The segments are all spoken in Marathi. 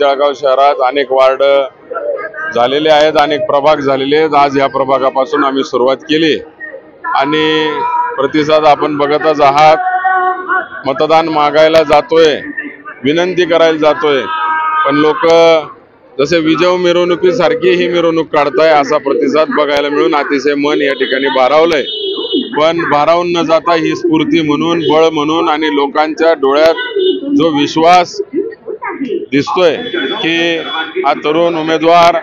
जळगाव शहरात अनेक वार्ड झालेले आहेत, अनेक प्रभाग झालेले आहेत। आज या प्रभागापासून आम्ही सुरुवात केली आणि प्रतिसाद आपण बघतच आहात। मतदान मागायला जातोय, विनंती करायला जातोय, पण लोक जसे विजय मिरवणुकीसारखी ही मिरवणूक काढताय असा प्रतिसाद बघायला मिळून अतिशय मन या ठिकाणी भारावलंय। पण भारावून न जाता ही स्फूर्ती म्हणून, बळ म्हणून आणि लोकांच्या डोळ्यात जो विश्वास दिसतोय की हा तरुण उमेदवार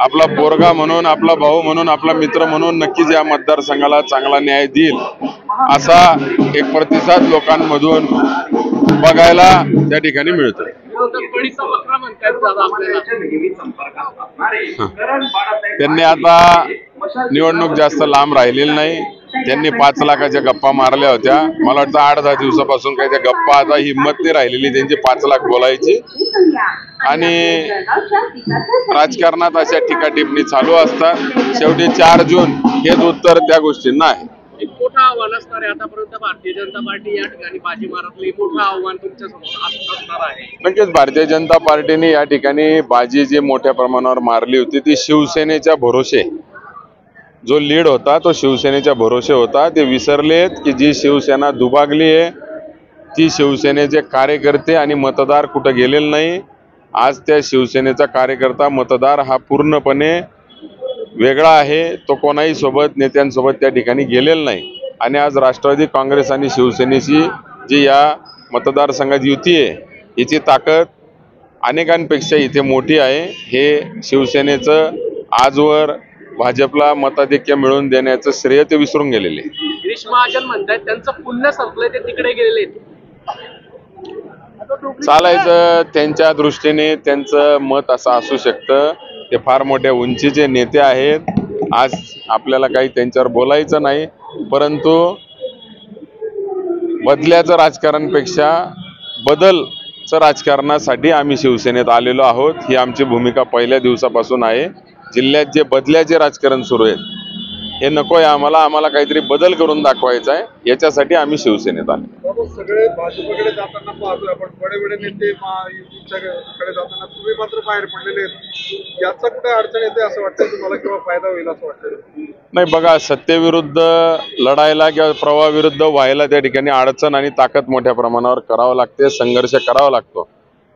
आपला पोरगा म्हणून, आपला भाऊ म्हणून, आपला मित्र म्हणून नक्कीच या मतदारसंघाला चांगला न्याय देईल असा एक प्रतिसाद लोकांमधून बघायला त्या ठिकाणी मिळतोय। त्यांनी आता निवडणूक जास्त लांब राहिलेली नाही, त्यांनी 5 लाखाच्या गप्पा मारल्या होत्या। मला वाटतं 8-10 दिवसापासून काही त्या गप्पा आता हिंमत नाही राहिलेली त्यांची 5 लाख बोलायची आणि राजकारणात अशा टीकाटिप्पणी चालू असतात। शेवटी 4 जून हेच उत्तर त्या गोष्टींना आहे। एक मोठं आव्हान असणार आहे आतापर्यंत भारतीय जनता पार्टी या ठिकाणी बाजी मारतली, मोठं आव्हान तुमच्या समोर असणार आहे। नक्कीच भारतीय जनता पार्टीने या ठिकाणी बाजी जी मोठ्या प्रमाणावर मारली होती ती शिवसेनेच्या भरोसे, जो लीड होता तो शिवसेनेच्या भरोसे होता। ते विसरलेत की जी शिवसेना दुभागली आहे, ती शिवसेनेचे कार्यकर्ते आणि मतदार कुठं गेलेले नाही। आज त्या शिवसेनेचा कार्यकर्ता मतदार हा पूर्णपणे वेगळा आहे, तो कोणाही सोबत नेत्यांसोबत त्या ठिकाणी गेलेला नाही। आणि आज राष्ट्रवादी काँग्रेस आणि शिवसेनेची जी या मतदारसंघात युती आहे याची ताकद अनेकांपेक्षा इथे मोठी आहे। हे शिवसेनेचं आजवर भाजपला मताधिक्य मिळवून देण्याचं श्रेय ते विसरून गेलेले। गिरीश महाजन म्हणतात त्यांचं पुण्य संपलंय, ते तिकडे गेलेले। चालायचं त्यांच्या दृष्टीने त्यांचं मत असं असू शकतं। ते फार मोठ्या उंचीचे नेते आहेत, आज आपल्याला काही त्यांच्यावर बोलायचं नाही, परंतु बदल्याचं राजकारणपेक्षा बदलचं राजकारणासाठी आम्ही शिवसेनेत आलेलो आहोत। ही आमची भूमिका पहिल्या दिवसापासून आहे। जिल्ह्यात जे बदल्याचे राजकारण सुरू आहे हे नको आहे आम्हाला, आम्हाला काहीतरी बदल करून दाखवायचा आहे, याच्यासाठी आम्ही शिवसेनेत आलो। सगळे भाजपकडे जाताना पाहतोय आपण, बडे नेते युतीच्याकडे जाताना तुम्ही मात्र बाहेर पडलेले आहेत, याचा कुठे अडचण येते असं वाटतंय तुम्हाला किंवा फायदा होईल असं वाटतंय? नाही, बघा, सत्तेविरुद्ध लढायला किंवा प्रवाहाविरुद्ध व्हायला त्या ठिकाणी अडचण आणि ताकद मोठ्या प्रमाणावर करावं लागते, संघर्ष करावा लागतो।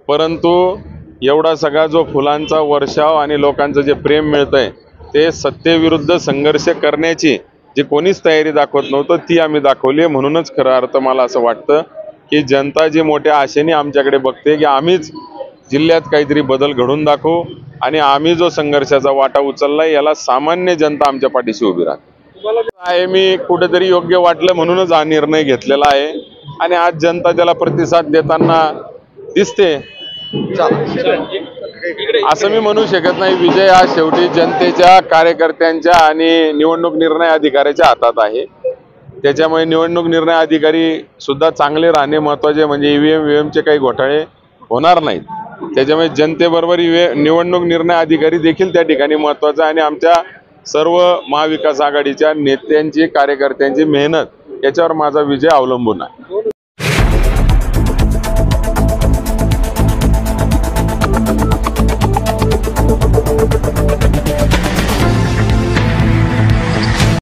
परंतु एवढा सगळा जो फुलांचा वर्षाव आणि लोकांचं जे प्रेम मिळतंय ते सत्तेविरुद्ध संघर्ष करण्याची जी कोणीच तयारी दाखवत नव्हतं ती आम्ही दाखवली। म्हणूनच खरं अर्थ मला असं वाटतं की जनता जी मोठ्या आशेने आमच्याकडे बघते की आम्हीच जिल्ह्यात काहीतरी बदल घडून दाखवू आणि आम्ही जो संघर्षाचा वाटा उचललाय याला सामान्य जनता आमच्या पाठीशी उभी राहते। मी कुठेतरी योग्य वाटलं म्हणूनच हा निर्णय घेतलेला आहे आणि आज जनता त्याला प्रतिसाद देताना दिसते। असं मी म्हणू शकत नाही, विजय हा शेवटी जनतेच्या, कार्यकर्त्यांच्या आणि निवडणूक निर्णय अधिकाऱ्याच्या हातात आहे। त्याच्यामुळे निवडणूक निर्णय अधिकारी सुद्धा चांगले राहणे महत्त्वाचे, म्हणजे ईव्हीएमचे काही घोटाळे होणार नाहीत। त्याच्यामुळे जनतेबरोबर निवडणूक निर्णय अधिकारी देखील त्या ठिकाणी महत्त्वाचा आहे आणि आमच्या सर्व महाविकास आघाडीच्या नेत्यांची, कार्यकर्त्यांची मेहनत याच्यावर माझा विजय अवलंबून आहे।